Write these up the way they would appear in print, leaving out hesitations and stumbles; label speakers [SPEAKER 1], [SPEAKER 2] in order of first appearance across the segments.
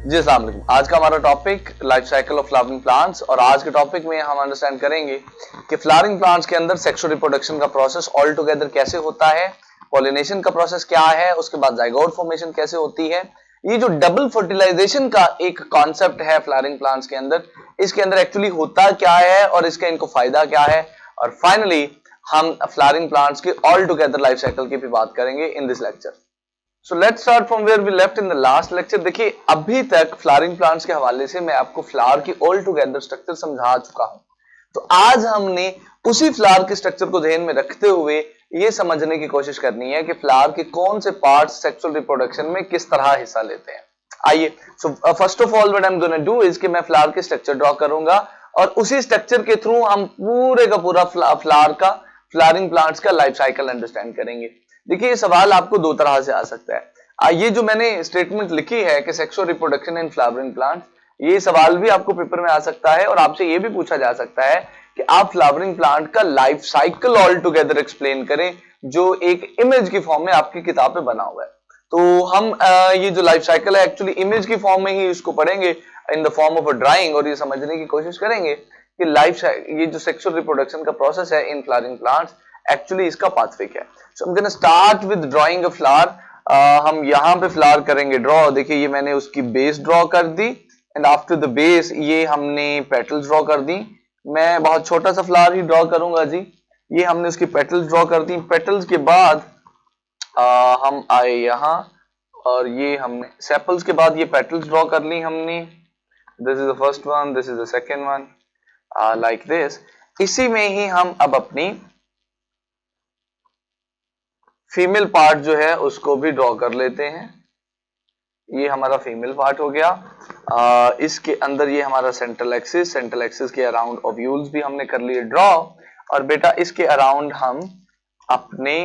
[SPEAKER 1] जी अस्सलाम वालेकुम। आज का हमारा topic life cycle of flowering plants, और आज के टॉपिक में हम अंडरस्टैंड करेंगे कि फ्लावरिंग प्लांट्स के अंदर सेक्सुअल रिप्रोडक्शन का प्रोसेस ऑल टुगेदर कैसे होता है, पॉलिनेशन का प्रोसेस क्या है, उसके बाद जाइगोट फॉर्मेशन कैसे होती है, ये जो डबल फर्टिलाइजेशन का एक कॉन्सेप्ट है फ्लावरिंग प्लांट्स के अंदर, इसके अंदर एक्चुअली होता क्या है और इसका इनको फायदा क्या है, और फाइनली हम फ्लावरिंग प्लांट्स के ऑल टुगेदर लाइफ साइकिल की भी बात करेंगे in this lecture. So let's start from where we left in the last lecture. देखिए, अभी तक फ्लावरिंग प्लांट्स के हवाले से मैं आपको फ्लावर की ऑल टुगेदर स्ट्रक्चर समझा चुका हूं। तो आज हमने उसी फ्लावर के स्ट्रक्चर को ध्यान में रखते हुए ये समझने की कोशिश करनी है कि फ्लावर के कौन से पार्ट्स सेक्सुअल रिप्रोडक्शन में किस तरह हिस्सा लेते हैं। आइए, so first of all what I am gonna do is कि मैं फ्लावर के स्ट्रक्चर ड्रॉ करूंगा और उसी स्ट्रक्चर के थ्रू हम पूरे का पूरा फ्लावरिंग प्लांट्स का लाइफ साइकिल अंडरस्टैंड करेंगे। देखिए, ये सवाल आपको दो तरह से आ सकता है। ये जो मैंने स्टेटमेंट लिखी है कि sexual reproduction in flowering plants, ये सवाल भी आपको पेपर में आ सकता है और आपसे ये भी पूछा जा सकता है कि आप फ्लावरिंग प्लांट का life cycle all together explain करें, जो एक इमेज की फॉर्म में आपकी किताब में बना हुआ है। तो हम ये जो लाइफ साइकिल है एक्चुअली इमेज की फॉर्म में ही इसको पढ़ेंगे इन the form of a drawing, और ये समझने की कोशिश करेंगे कि ये जो सेक्सुअल रिप्रोडक्शन का प्रोसेस है इन फ्लावरिंग प्लांट्स एक्चुअली इसका पाथवे क्या है। So I am gonna start with drawing a flower. हम यहाँ पे फ्लावर करेंगे ड्रॉ। देखिए, ये मैंने उसकी बेस ड्रॉ कर दी एंड आफ्टर द बेस ये हमने पेटल्स ड्रॉ कर दी। मैं बहुत छोटा सा फ्लावर ही ड्रॉ करूंगा जी। ये हमने उसकी पेटल्स ड्रॉ कर दी। पेटल्स के बाद हम आए यहाँ और ये हमने सेपल्स के बाद ये पेटल्स ड्रॉ कर ली हमने। This is the first one, this is the second one, like this. इसी में ही हम अब अपनी फीमेल पार्ट जो है उसको भी ड्रॉ कर लेते हैं। ये हमारा फीमेल पार्ट हो गया। इसके अंदर ये हमारा सेंट्रल एक्सिस के अराउंड ओव्यूल्स भी हमने कर लिए ड्रॉ, और बेटा इसके अराउंड हम अपने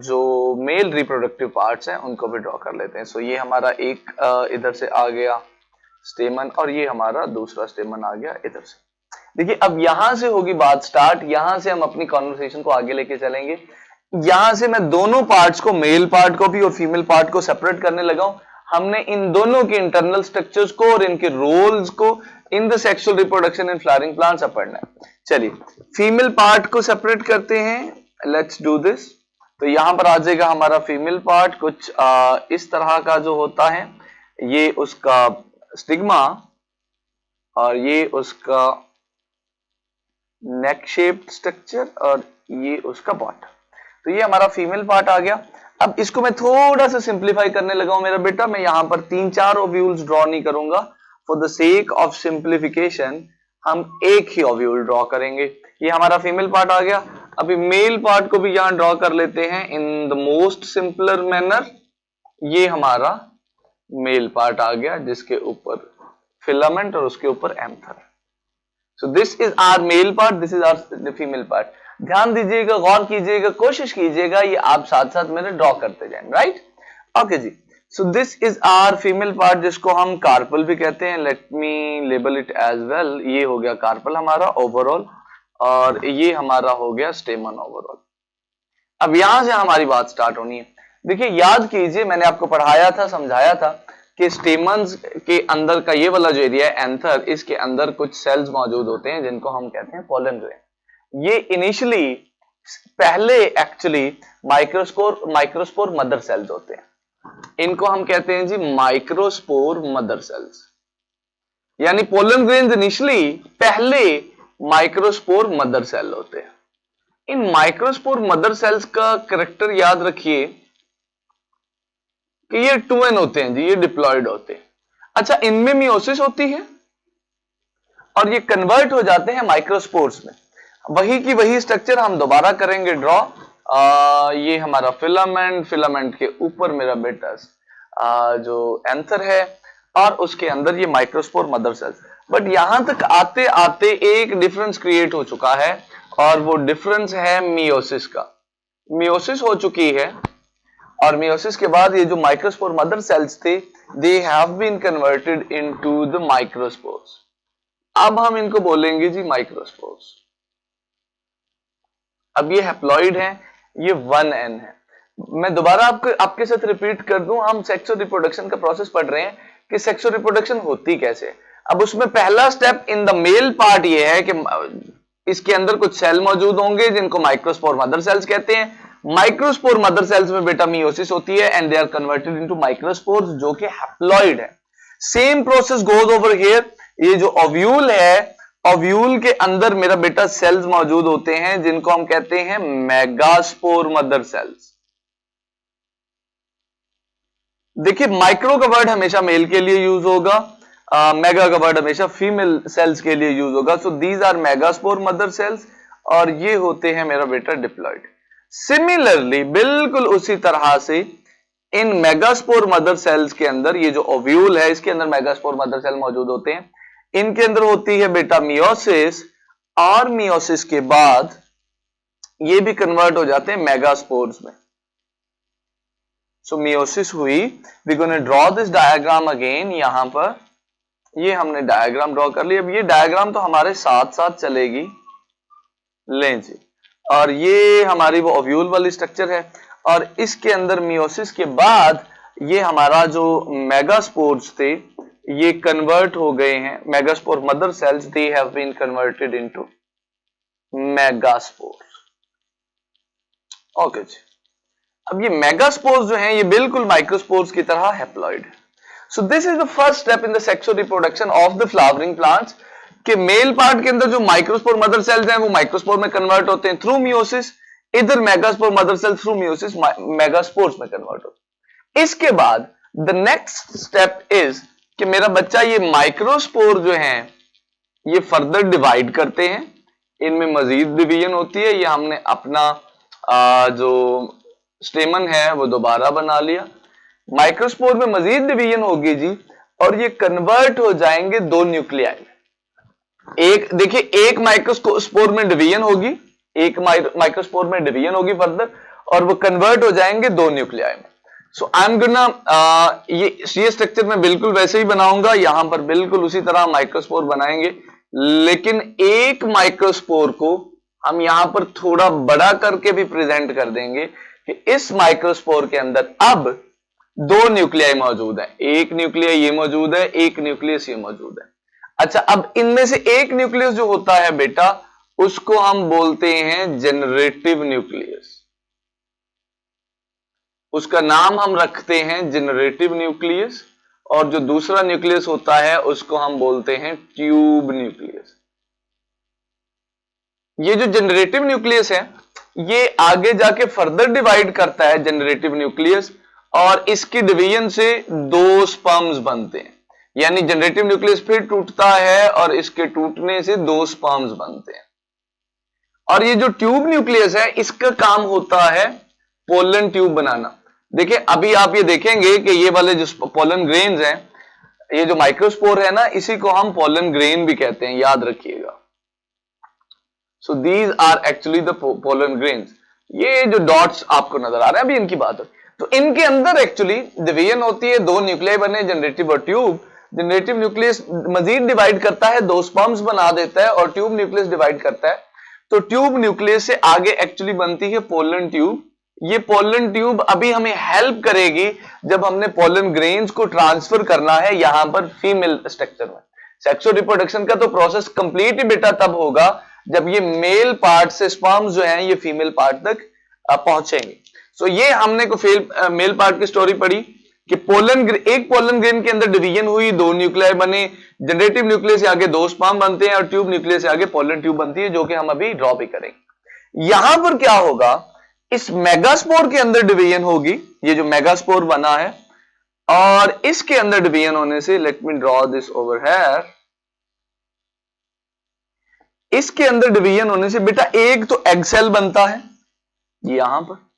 [SPEAKER 1] जो मेल रिप्रोडक्टिव पार्ट्स हैं उनको भी ड्रॉ कर लेते हैं। सो ये हमारा एक इधर से आ गया स्टेमन, और ये हमारा दूसरा स्टेमन आ गया इधर से। देखिए, अब यहां से होगी बात स्टार्ट। यहां से हम अपनी कॉन्वर्सेशन को आगे लेके चलेंगे। यहां से मैं दोनों पार्ट्स को, मेल पार्ट को भी और फीमेल पार्ट को सेपरेट करने लगा हूं। हमने इन दोनों के इंटरनल स्ट्रक्चर्स को और इनके रोल्स को in the sexual reproduction in flowering plants पढ़ना है। चलिए, फीमेल पार्ट को सेपरेट करते हैं। Let's do this. तो यहां पर आ जाएगा हमारा फीमेल पार्ट कुछ इस तरह का जो होता है। ये उसका स्टिग्मा और ये उसका नेक शेप्ड स्ट्रक्चर और ये उसका बॉटम। तो ये हमारा फीमेल पार्ट आ गया। अब इसको मैं थोड़ा सा सिंप्लीफाई करने लगा हूं मेरा बेटा। मैं यहां पर 3-4 ओव्यूल्स ड्रॉ नहीं करूंगा। For the sake of simplification हम एक ही ओव्यूल ड्रॉ करेंगे। ये हमारा फीमेल पार्ट आ गया। अभी मेल पार्ट को भी यहां ड्रॉ कर लेते हैं in the most simpler manner. ये हमारा मेल पार्ट आ गया जिसके ऊपर फिलामेंट और उसके ऊपर anther. So this is our male part, this is our female part. ध्यान दीजिएगा, गौर कीजिएगा, कोशिश कीजिएगा, ये आप साथ साथ मेरे ड्रॉ करते जाएं, राइट? ओके जी। So this is our female part जिसको हम कार्पल भी कहते हैं। Let me label it as well. ये हो गया कार्पल हमारा ओवरऑल, और ये हमारा हो गया स्टेमन ओवरऑल। अब यहां से हमारी बात स्टार्ट होनी है। देखिए, याद कीजिए, मैंने आपको पढ़ाया था, समझाया था कि स्टेमन्स के अंदर का ये वाला जो एरिया है एंथर, इसके अंदर कुछ सेल्स मौजूद होते हैं जिनको हम कहते हैं पोलन ग्रेन। ये इनिशियली पहले एक्चुअली माइक्रोस्पोर मदर सेल्स होते हैं। इनको हम कहते हैं जी माइक्रोस्पोर मदर सेल्स, यानी पोलन ग्रेन्स इनिशियली पहले माइक्रोस्पोर मदर सेल होते हैं। इन माइक्रोस्पोर मदर सेल्स का कैरेक्टर याद रखिए कि ये 2n होते हैं जी, ये डिप्लॉयड होते हैं। अच्छा, इनमें मियोसिस होती है और ये कन्वर्ट हो जाते हैं माइक्रोस्पोर्स में। वही की वही स्ट्रक्चर हम दोबारा करेंगे ड्रॉ। ये हमारा फिलामेंट के ऊपर मेरा बेटा जो एंथर है, और उसके अंदर ये माइक्रोस्पोर मदर सेल्स। बट यहां तक आते आते एक डिफरेंस क्रिएट हो चुका है, और वो डिफरेंस है मियोसिस का। मियोसिस हो चुकी है, और मियोसिस के बाद ये जो माइक्रोस्पोर मदर सेल्स थे, they have been converted into the microspores. अब हम इनको बोलेंगे जी माइक्रोस्पोर्स। अब ये हैप्लॉइड हैं, ये 1n है। मैं दोबारा आपके साथ रिपीट कर दूं, हम सेक्सुअल रिप्रोडक्शन का प्रोसेस पढ़ रहे हैं कि सेक्सुअल रिप्रोडक्शन होती कैसे। अब उसमें पहला step in the male part ये है कि इसके अंदर कुछ सेल मौजूद होंगे जिनको माइक्रोस्पोर मदर सेल्स कहते हैं। माइक्रोस्पोर मदर सेल्स में बेटा मियोसिस होती है and they are converted into microspores जो कि हैप्लॉइड है। Same process goes over here. ये जो ओव्यूल है, ओव्यूल के अंदर मेरा बेटा सेल्स मौजूद होते हैं जिनको हम कहते हैं मेगास्पोर मदर सेल्स। देखिए माइक्रो का वर्ड हमेशा मेल के लिए यूज होगा, मेगा का वर्ड हमेशा फीमेल सेल्स के लिए यूज होगा। So these are megaspore mother cells और ये होते हैं मेरा बेटा डिप्लॉइड। सिमिलरली बिल्कुल उसी तरह से इन मेगास्पोर मदर सेल्स के अंदर ये जो ओव्यूल है इसके अंदर मेगास्पोर मदर सेल मौजूद होते हैं। इनके अंदर होती है बेटा मियोसिस और मियोसिस के बाद ये भी कन्वर्ट हो जाते हैं मेगास्पोर्स में। सो मियोसिस हुई, we gonna draw this diagram again. यहां पर ये हमने डायग्राम ड्रॉ कर लिया। अब ये डायग्राम तो हमारे साथ साथ चलेगी, लें जी, और ये हमारी वो ओव्यूल वाली स्ट्रक्चर है और इसके अंदर मियोसिस के बाद ये हमारा जो मेगास्पोर्स थे ये कन्वर्ट हो गए हैं। Megaspore mother cells they have been converted into megaspores. Okay जी, अब ये मेगास्पोर्स जो हैं ये बिल्कुल माइक्रोस्पोर्स की तरह हैप्लॉइड है। सो this is the first step in the sexual reproduction of the flowering plants के मेल पार्ट के अंदर जो माइक्रोस्पोर मदर सेल्स हैं वो माइक्रोस्पोर में कन्वर्ट होते हैं थ्रू मियोसिस। इधर megaspore mother sales through meiosis megaspores में कन्वर्ट होते हैं। इसके बाद द नेक्स्ट स्टेप इज कि मेरा बच्चा ये माइक्रोस्पोर जो हैं ये फर्दर डिवाइड करते हैं, इनमें मजीद डिवीजन होती है। ये हमने अपना जो स्टेमन है वो दोबारा बना लिया। माइक्रोस्पोर में मजीद डिवीजन होगी जी और ये कन्वर्ट हो जाएंगे दो न्यूक्लियाई में। एक देखिए, एक माइक्रोस्पोर में डिवीजन होगी, एक माइक्रोस्पोर में डिवीजन होगी फर्दर और वो कन्वर्ट हो जाएंगे दो न्यूक्लियाई में। सो आई एम गोना ये स्ट्रक्चर में बिल्कुल वैसे ही बनाऊंगा, यहां पर बिल्कुल उसी तरह माइक्रोस्पोर बनाएंगे, लेकिन एक माइक्रोस्पोर को हम यहां पर थोड़ा बड़ा करके भी प्रेजेंट कर देंगे कि इस माइक्रोस्पोर के अंदर अब दो न्यूक्लियाई मौजूद है। एक न्यूक्लियस ये मौजूद है, एक न्यूक्लियस ये मौजूद है। अच्छा, अब इनमें से एक न्यूक्लियस जो होता है बेटा उसको हम बोलते हैं जनरेटिव न्यूक्लियस। उसका नाम हम रखते हैं जनरेटिव न्यूक्लियस और जो दूसरा न्यूक्लियस होता है उसको हम बोलते हैं ट्यूब न्यूक्लियस। ये जो जनरेटिव न्यूक्लियस है ये आगे जाके फर्दर डिवाइड करता है जनरेटिव न्यूक्लियस और इसकी डिवीजन से दो स्पर्म्स बनते हैं, यानी जनरेटिव न्यूक्लियस फिर टूटता है और इसके टूटने से दो स्पर्म्स बनते हैं। और ये जो ट्यूब न्यूक्लियस है इसका काम होता है पोलन ट्यूब बनाना। देखिए अभी आप ये देखेंगे कि ये वाले जो पोलन ग्रेन्स हैं, ये जो माइक्रोस्पोर है ना, इसी को हम पोलन ग्रेन भी कहते हैं, याद रखिएगा। So these are actually the pollen grains. ये जो डॉट्स आपको नजर आ रहे हैं अभी इनकी बात है, तो इनके अंदर एक्चुअली डिवीजन होती है, दो न्यूक्लियाई बने जनरेटिव और ट्यूब। जनरेटिव न्यूक्लियस मजीद डिवाइड करता है, दो स्पर्म्स बना देता है और ट्यूब न्यूक्लियस डिवाइड करता है। तो ट्यूब न्यूक्लियस से आगे एक्चुअली बनती है पोलन ट्यूब। ये पोलन ट्यूब अभी हमें हेल्प करेगी जब हमने पोलन ग्रेन्स को ट्रांसफर करना है यहां पर फीमेल स्ट्रक्चर में। सेक्सुअल रिप्रोडक्शन का तो प्रोसेस कंप्लीट ही बेटा तब होगा जब ये मेल पार्ट से स्पर्म्स जो हैं ये फीमेल पार्ट तक पहुंचेंगे। सो ये हमने को मेल पार्ट की स्टोरी पढ़ी कि एक पोलन ग्रेन के अंदर डिवीजन हुई, दो न्यूक्लियाई बने, जनरेटिव न्यूक्लियस से आगे दो स्पर्म बनते हैं और ट्यूब न्यूक्लियस से आगे पोलन ट्यूब बनती है, जो कि हम अभी ड्रॉ भी करेंगे। यहां पर क्या होगा, इस मेगास्पोर के अंदर डिवीजन होगी, ये जो मेगास्पोर बना है, और इसके अंदर डिवीजन होने से, let me draw this over here, इसके अंदर डिवीजन होने से बेटा एक तो एग सेल बनता है, यहां पर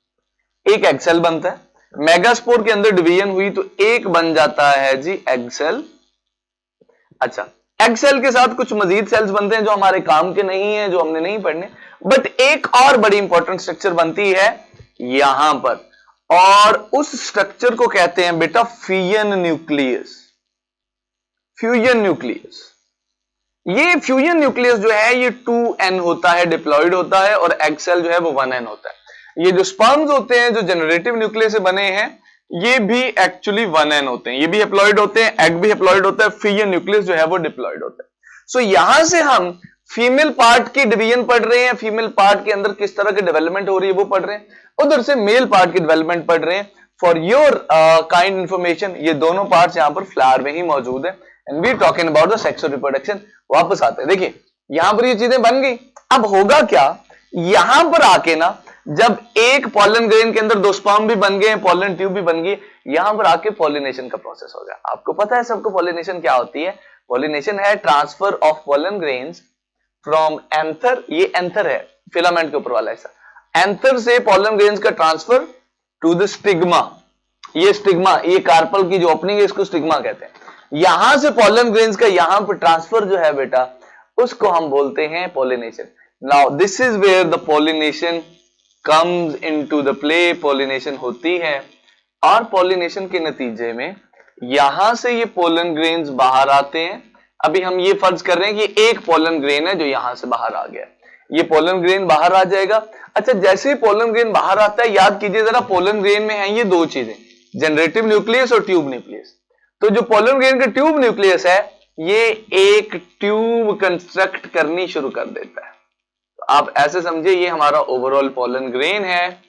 [SPEAKER 1] एक एग सेल बनता है। मेगास्पोर के अंदर डिवीजन हुई तो एक बन जाता है जी एग सेल। अच्छा, एग सेल के साथ कुछ मजीद सेल्स बनते हैं जो हमारे काम के नहीं है, जो हमने नहीं पढ़ने, बट एक और बड़ी इंपॉर्टेंट स्ट्रक्चर बनती है यहां पर, और उस स्ट्रक्चर को कहते हैं बेटा फ्यूजन न्यूक्लियस। फ्यूजन न्यूक्लियस, ये फ्यूजन न्यूक्लियस जो है ये 2n होता है, डिप्लॉइड होता है, और एग सेल जो है वो 1n होता है। ये जो स्पर्म्स होते हैं जो जनरेटिव न्यूक्लियस से बने हैं ये भी एक्चुअली 1n होते हैं, ये भी हेप्लॉइड होते हैं, एग भी हेप्लॉइड होता है, फिर ये न्यूक्लियस जो है वो डिप्लॉइड होता है। सो यहां से हम फीमेल पार्ट की डिवीजन पढ़ रहे हैं, फीमेल पार्ट के अंदर किस तरह की डेवलपमेंट हो रही है वो पढ़ रहे हैं, उधर से मेल पार्ट की डेवलपमेंट पढ़ रहे हैं। फॉर योर काइंड इंफॉर्मेशन, ये दोनों पार्ट्स यहां पर फ्लावर में ही मौजूद है, and we talking about the sexual reproduction. वापस आते हैं, देखिए यहां पर ये चीजें बन गई। अब होगा क्या, यहां पर आके ना जब एक पॉलन ग्रेन के अंदर 2 स्पर्म भी बन गए, पॉलन ट्यूब भी बन गई, यहां पर आके पॉलिनेशन का प्रोसेस हो गया। आपको पता है सबको पॉलिनेशन क्या होती है? पॉलिनेशन है transfer of pollen grains from anther, ये एंथर है फिलामेंट के ऊपर वाला ऐसा, एंथर से पॉलन ग्रेन्स का ट्रांसफर टू द स्टिग्मा, ये स्टिग्मा, ये कार्पल की जो ओपनिंग है इसको स्टिग्मा कहते हैं। यहां से पॉलन ग्रेन्स का यहां पर ट्रांसफर जो है बेटा, उसको हम बोलते हैं pollination. Now this is where the pollination comes into the play, pollination होती है, और पॉलिनेशन के नतीजे में यहां से ये पोलन ग्रेन्स बाहर आते हैं। अभी हम ये फर्ज कर रहे हैं कि एक पोलन ग्रेन है जो यहां से बाहर आ गया, ये पोलन ग्रेन बाहर आ जाएगा। अच्छा, जैसे ही पोलन ग्रेन बाहर आता है, याद कीजिए जरा, पोलन ग्रेन में है ये 2 चीजें, जनरेटिव न्यूक्लियस और ट्यूब न्यूक्लियस। तो जो पोलन ग्रेन का ट्यूब न्यूक्लियस है, ये एक ट्यूब कंस्ट्रक्ट करनी शुरू कर देता है। तो आप ऐसे समझिए, ये हमारा ओवरऑल पोलन ग्रेन है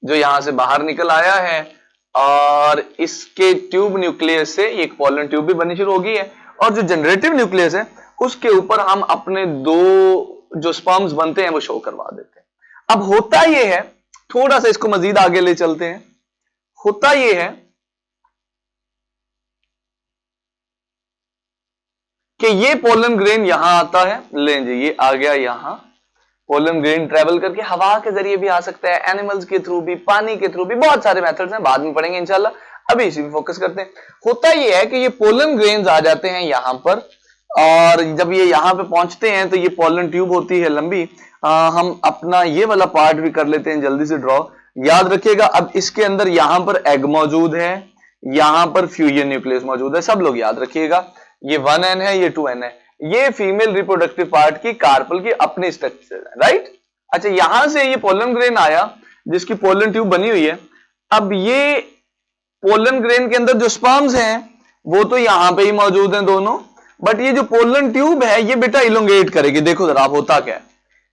[SPEAKER 1] जो यहां से बाहर निकल आया है, और इसके ट्यूब न्यूक्लियस से एक पोलन ट्यूब भी बननी शुरू हो गई है, और जो जनरेटिव न्यूक्लियस है उसके ऊपर हम अपने 2 जो स्पर्म्स बनते हैं वो शो करवा देते हैं। अब होता यह है, थोड़ा सा इसको मजीद आगे ले चलते हैं, होता यह है कि ये पोलन ग्रेन यहां आता है, लें जी ये आ गया यहां, पोलन ग्रेन ट्रेवल करके हवा के जरिए भी आ सकता है, एनिमल्स के थ्रू भी, पानी के थ्रू भी, बहुत सारे मेथड्स हैं, बाद में पढ़ेंगे इंशाल्लाह, अभी इसी पे फोकस करते हैं। होता यह है कि ये पोलन ग्रेन्स आ जाते हैं यहां पर, और जब ये यहां पे पहुंचते हैं तो ये पोलन ट्यूब होती है लंबी। हम अपना ये वाला पार्ट भी कर लेते हैं जल्दी से ड्रॉ, याद रखिएगा। अब इसके अंदर यहां पर एग मौजूद है, यहां पर फ्यूजन न्यूक्लियस मौजूद है, सब लोग याद रखिएगा। ये 1n है, ये 2n है, ये फीमेल रिप्रोडक्टिव पार्ट की कार्पल की अपनी स्ट्रक्चर है, राइट। अच्छा, यहां से ये पोलन ग्रेन आया जिसकी पोलन ट्यूब बनी हुई है। अब ये पोलन ग्रेन के अंदर जो स्पर्म्स हैं वो तो यहां पे ही मौजूद हैं दोनों, बट ये जो पोलन ट्यूब है ये बेटा इलोंगेट करेगी। देखो जरा आप, होता क्या है,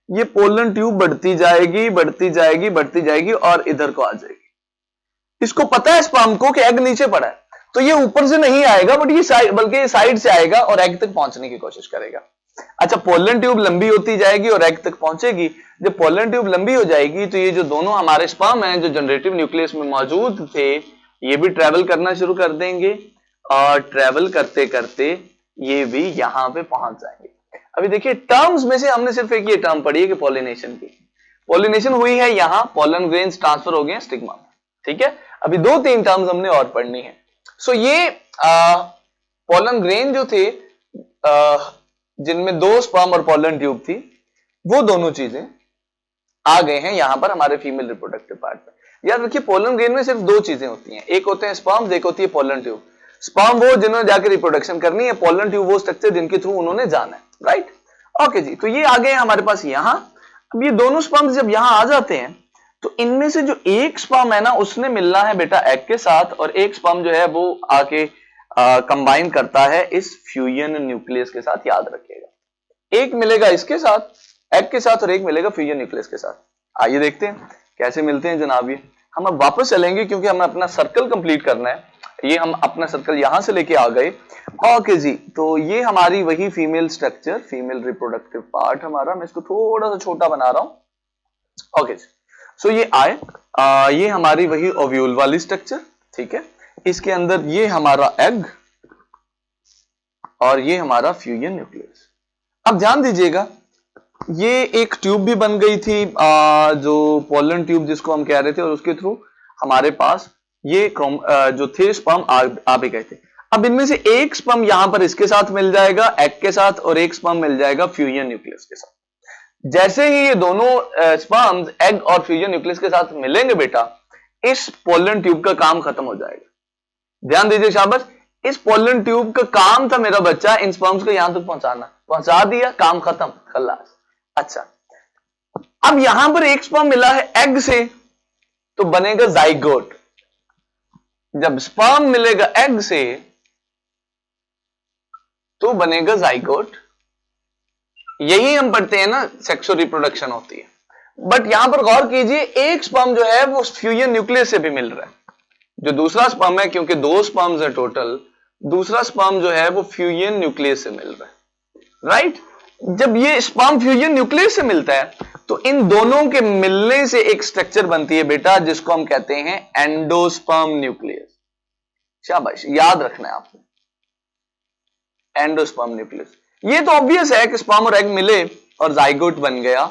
[SPEAKER 1] ये पोलन ट्यूब बढ़ती जाएगी, बढ़ती जाएगी, बढ़ती जाएगी, और इधर को आ जाएगी। इसको पता है स्पर्म को कि एग नीचे पड़ा है, तो ये ऊपर से नहीं आएगा, बट ये साइड, बल्कि ये साइड से आएगा और एग तक पहुंचने की कोशिश करेगा। अच्छा, पोलन ट्यूब लंबी होती जाएगी और एग तक पहुंचेगी। जब पोलन ट्यूब लंबी हो जाएगी तो ये जो दोनों हमारे स्पर्म हैं जो जनरेटिव न्यूक्लियस में मौजूद थे, ये भी ट्रेवल करना शुरू कर देंगे, और ट्रेवल करते करते ये भी यहां पे पहुंच जाएंगे। अभी देखिए, टर्म्स में से हमने सिर्फ एक ये टर्म पढ़ी है कि पॉलिनेशन की, पॉलिनेशन हुई है यहां, पोलन ग्रेन्स ट्रांसफर हो गए स्टिग्मा में, ठीक है। अभी 2-3 टर्म्स हमने और पढ़नी है। सो ये पोलन ग्रेन जो थे, जिनमें 2 स्पर्म और पोलन ट्यूब थी, वो दोनों चीजें आ गए हैं यहां पर हमारे फीमेल रिप्रोडक्टिव पार्ट में। याद रखिए, पोलन ग्रेन में सिर्फ 2 चीजें होती हैं, एक होते हैं स्पर्म्स, एक होती है पोलन ट्यूब। स्पर्म वो जिन्होंने जाकर रिप्रोडक्शन करनी है, पोलन ट्यूब वो स्ट्रक्चर जिनके थ्रू उन्होंने जाना है, राइट। ओके जी, तो ये आ गए हमारे पास यहां। अब ये दोनों स्पर्म्स जब यहां आ जाते हैं तो इनमें से जो एक स्पर्म है ना, उसने मिलना है बेटा एग के साथ, और एक स्पर्म जो है वो आके कंबाइन करता है इस फ्यूजन न्यूक्लियस के साथ, याद रखिएगा। एक मिलेगा इसके साथ एग के साथ, और एक मिलेगा फ्यूजन न्यूक्लियस के साथ। आइए देखते हैं कैसे मिलते हैं जनाब ये। हम अब वापस चलेंगे क्योंकि हमें अपना सर्कल कंप्लीट करना है। ये हम अपना सर्कल यहां से लेके आ गए। ओके जी, तो ये हमारी वही female structure, female reproductive part हमारा, मैं इसको थोड़ा सा छोटा बना रहा हूं। ओके जी, सो ये आए, ये हमारी वही ओव्यूल वाली स्ट्रक्चर, ठीक है। इसके अंदर ये हमारा एग और ये हमारा फ्यूजन न्यूक्लियस। अब ध्यान दीजिएगा, ये एक ट्यूब भी बन गई थी, जो पोलन ट्यूब जिसको हम कह रहे थे, और उसके थ्रू हमारे पास ये जो थे स्पर्म आ भी गए थे। अब इनमें से एक स्पर्म यहां पर इसके साथ मिल जाएगा एग के साथ, और एक स्पर्म मिल जाएगा फ्यूजन न्यूक्लियस के साथ। जैसे ही ये दोनों स्पर्म्स एग और फ्यूजन न्यूक्लियस के साथ मिलेंगे बेटा, इस पोलन ट्यूब का काम खत्म हो जाएगा। ध्यान दीजिए शाबाश, इस पोलन ट्यूब का काम था मेरा बच्चा इन स्पर्म्स को यहां तक पहुंचाना, पहुंचा दिया, काम खत्म, खल्लास। अच्छा, अब यहां पर एक स्पर्म मिला है एग से, तो बनेगा जाइगोट। जब स्पर्म मिलेगा एग से तो बनेगा जाइगोट। यही हम पढ़ते हैं ना, सेक्सुअल रिप्रोडक्शन होती है। बट यहां पर गौर कीजिए, एक स्पर्म जो है वो फ्यूजन न्यूक्लियस से भी मिल रहा है। जो दूसरा स्पर्म है, क्योंकि 2 स्पर्म्स है टोटल, दूसरा स्पर्म जो है वो फ्यूजन न्यूक्लियस से मिल रहा है, राइट। जब ये स्पर्म फ्यूजन न्यूक्लियस से मिलता है तो इन दोनों के मिलने से एक स्ट्रक्चर बनती है बेटा, जिसको हम कहते हैं एंडोस्पर्म न्यूक्लियस। शाबाश, याद रखना है आपको, एंडोस्पर्म न्यूक्लियस। ये तो ऑब्वियस है कि स्पर्म और एग मिले और जाइगोट बन गया,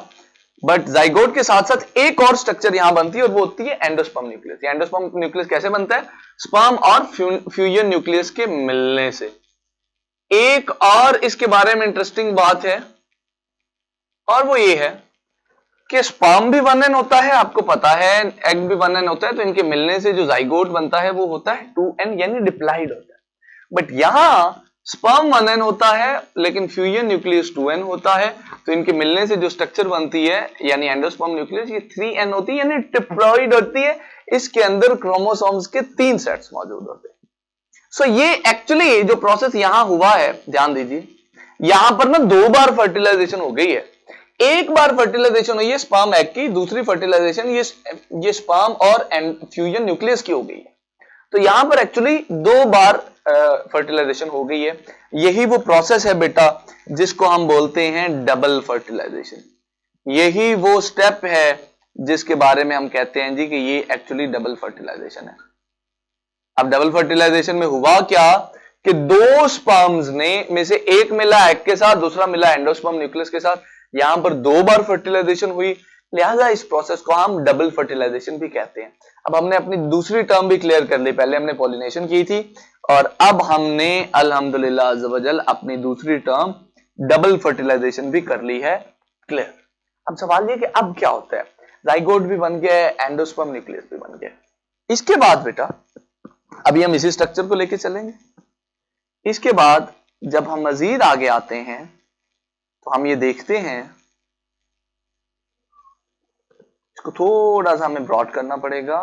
[SPEAKER 1] बट जाइगोट के साथ साथ एक और स्ट्रक्चर यहां बनती है और वो होती है एंडोस्पर्म न्यूक्लियस। एंडोस्पर्म न्यूक्लियस कैसे बनता है? स्पर्म और फ्यूजन न्यूक्लियस के मिलने से। एक और इसके बारे में इंटरेस्टिंग बात है, और वो ये है कि स्पर्म भी 1n होता है, आपको पता है, एग भी 1n होता है, तो इनके मिलने से जो जाइगोट बनता है वो होता है 2n, यानी डिप्लॉइड होता है। बट यहां स्पर्म 1n होता है लेकिन फ्यूजन न्यूक्लियस 2n होता है, तो इनके मिलने से जो स्ट्रक्चर बनती है यानी एंडोस्पर्म न्यूक्लियस, ये 3n होती है, यानी डिप्लॉइड होती है। इसके अंदर क्रोमोसोम्स के 3 सेट्स मौजूद होते हैं। सो ये एक्चुअली जो प्रोसेस यहां हुआ है, ध्यान दीजिए, यहां पर ना 2 बार फर्टिलाइजेशन हो गई है। एक बार फर्टिलाइजेशन हुई है स्पर्म एग की, दूसरी फर्टिलाइजेशन ये स्पर्म और फ्यूजन न्यूक्लियस की हो गई है। तो यहां पर एक्चुअली 2 बार फर्टिलाइजेशन हो गई है। यही वो प्रोसेस है बेटा जिसको हम बोलते हैं डबल फर्टिलाइजेशन। यही वो स्टेप है जिसके बारे में हम कहते हैं जी कि ये एक्चुअली डबल फर्टिलाइजेशन है। अब डबल फर्टिलाइजेशन में हुआ क्या कि 2 स्पर्म्स ने में से एक मिला एग के साथ, दूसरा मिला एंडोस्पर्म न्यूक्लियस के साथ। यहां पर 2 बार फर्टिलाइजेशन हुई, लिहाजा इस प्रोसेस को हम डबल फर्टिलाइजेशन भी कहते हैं। अब हमने अपनी दूसरी टर्म भी क्लियर कर ली, पहले हमने पॉलिनेशन की थी और अब हमने अल्हम्दुलिल्लाह अज़्ज़वजल अपनी दूसरी टर्म डबल फर्टिलाइजेशन भी कर ली है क्लियर। अब सवाल ये कि अब क्या होता है, जाइगोट भी बन गया है, एंडोस्पर्म न्यूक्लियस भी बन गया। इसके बाद बेटा अभी हम इसी स्ट्रक्चर को लेके चलेंगे। इसके बाद जब हम मजीद आगे आते हैं तो हम ये देखते हैं, इसको थोड़ा सा हमें ब्रॉड करना पड़ेगा।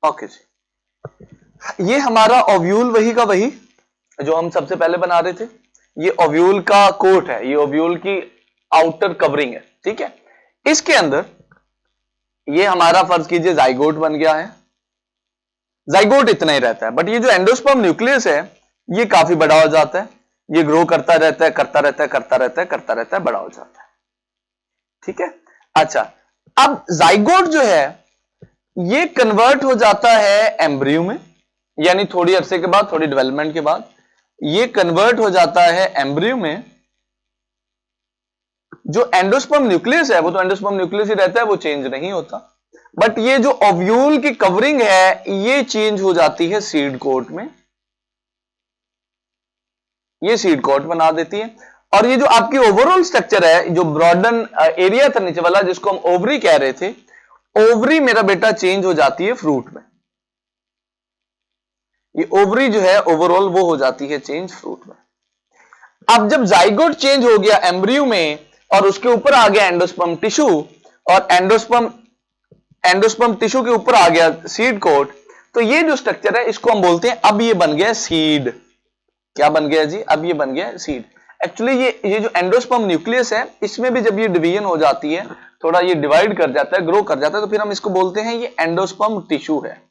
[SPEAKER 1] ओके जी, ये हमारा ओव्यूल वही का वही जो हम सबसे पहले बना रहे थे। ये ओव्यूल का कोट है, ये ओव्यूल की आउटर कवरिंग है, ठीक है। इसके अंदर ये हमारा फर्ज कीजिए जाइगोट बन गया है। जाइगोट इतना ही रहता है, बट ये जो एंडोस्पर्म न्यूक्लियस है ये काफी बड़ा हो जाता है, ये ग्रो करता रहता है, करता रहता है, करता रहता है, करता रहता है, बड़ा हो जाता है, ठीक है। अच्छा, अब जाइगोट जो है ये कन्वर्ट हो जाता है एम्ब्रियो में, यानी थोड़ी अरसे के बाद, थोड़ी डेवलपमेंट के बाद ये कन्वर्ट हो जाता है एम्ब्रियो में। जो एंडोस्पर्म न्यूक्लियस है वो तो एंडोस्पर्म न्यूक्लियस ही रहता है, वो चेंज नहीं होता। बट ये जो ओव्यूल की कवरिंग है ये चेंज हो जाती है सीड कोट में, ये सीड कोट बना देती है। और ये जो आपकी ओवरऑल स्ट्रक्चर है, जो ब्रॉडन एरिया था नीचे वाला जिसको हम ओवरी कह रहे थे, ओवरी मेरा बेटा चेंज हो जाती है फ्रूट में। ये ओवरी जो है ओवरऑल वो हो जाती है चेंज फ्रूट में। अब जब जाइगोट चेंज हो गया एम्ब्रियो में और उसके ऊपर आ गया एंडोस्पर्म टिश्यू, और एंडोस्पर्म टिश्यू के ऊपर आ गया सीड कोट, तो ये जो स्ट्रक्चर है इसको हम बोलते हैं अब ये बन गया सीड। क्या बन गया जी? अब ये बन गया सीड। एक्चुअली ये जो एंडोस्पर्म न्यूक्लियस है इसमें भी जब ये डिवीजन हो जाती है, थोड़ा ये डिवाइड कर जाता है, ग्रो कर जाता है, तो फिर हम इसको बोलते हैं ये एंडोस्पर्म टिश्यू है,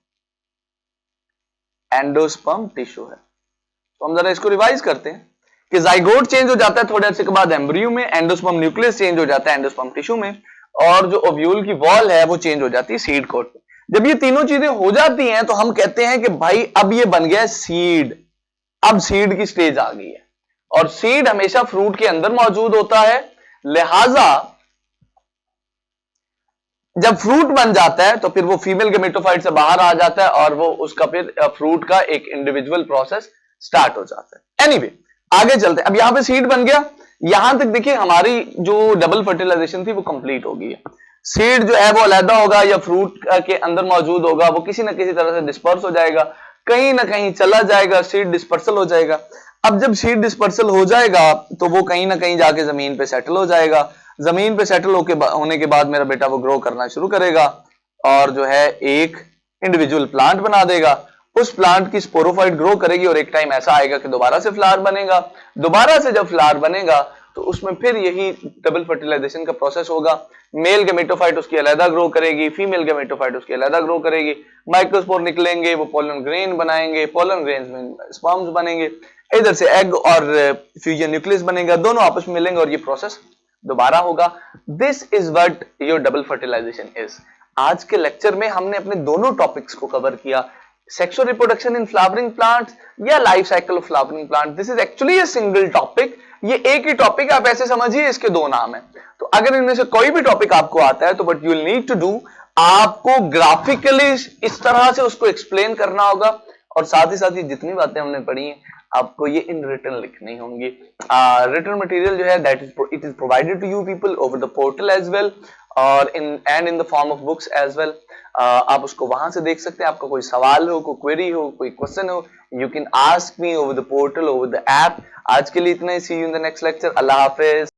[SPEAKER 1] एंडोस्पर्म टिश्यू है। तो हम जरा इसको रिवाइज करते हैं कि जाइगोट चेंज हो जाता है थोड़े अर्से के बाद एम्ब्रियो में, एंडोस्पर्म न्यूक्लियस चेंज हो जाता है एंडोस्पर्म टिश्यू में, और जो ओव्यूल की वॉल है वो चेंज हो जाती है सीड कोट में। जब ये तीनों चीजें हो जाती हैं तो हम कहते हैं कि भाई अब ये बन गया सीड, अब सीड की स्टेज आ गई है। और सीड हमेशा फ्रूट के अंदर मौजूद होता है, लिहाजा जब फ्रूट बन जाता है तो फिर वो फीमेल गेमेटोफाइट से बाहर आ जाता है और वो उसका फिर फ्रूट का एक इंडिविजुअल प्रोसेस स्टार्ट हो जाता है। एनीवे, आगे चलते हैं। अब यहां पे सीड बन गया, यहां तक देखिए हमारी जो डबल फर्टिलाइजेशन थी वो कंप्लीट हो गई है। सीड जो है वो अलग होगा या फ्रूट के अंदर मौजूद होगा, वो किसी ना किसी तरह से डिस्पर्स हो जाएगा, कहीं ना कहीं चला जाएगा, सीड डिस्पर्सल हो जाएगा। अब जब सीड डिस्पर्सल हो जाएगा तो वो कहीं ना कहीं जाके जमीन पे सेटल हो जाएगा। जमीन पे सेटल होने के बाद मेरा बेटा वो ग्रो करना शुरू करेगा और जो है एक इंडिविजुअल प्लांट बना देगा, उस प्लांट की स्पोरोफाइट ग्रो करेगी और एक टाइम ऐसा आएगा कि दोबारा से फ्लावर बनेगा। दोबारा से जब फ्लावर बनेगा तो उसमें फिर यही डबल फर्टिलाइजेशन का प्रोसेस होगा। मेल गेमेटोफाइट उसकी अलग ग्रो करेगी, फीमेल गेमेटोफाइट उसकी अलग ग्रो करेगी, माइक्रोस्पोर निकलेंगे, वो पोलन ग्रेन बनाएंगे, पोलन ग्रेन में स्पर्म्स बनेंगे, इधर से एग और फ्यूजन न्यूक्लियस बनेगा, दोनों आपस में मिलेंगे और ये प्रोसेस दोबारा होगा। This is what your double fertilization is. आज के लेक्चर में हमने अपने दोनों टॉपिक्स को कवर किया, sexual reproduction in flowering plants या life cycle of flowering plant. This is actually a single topic, ये एक ही टॉपिक, आप ऐसे समझिए इसके दो नाम है। तो अगर इनमें से कोई भी टॉपिक आपको आता है तो what you will need to do, आपको ग्राफिकली इस तरह से उसको एक्सप्लेन करना होगा और साथ ही साथ ये जितनी बातें हमने पढ़ी हैं आपको ये इन रिटर्न लिखनी होंगी। रिटर्न मटेरियल जो है that is it is provided to you people over the portal as well or in the form of books as well. आप उसको वहां से देख सकते हैं। आपका कोई सवाल हो, कोई क्वेरी हो, कोई क्वेश्चन हो, you can ask me over the portal, over the app. आज के लिए इतना ही। See you in the next lecture. अल्लाह हाफिज।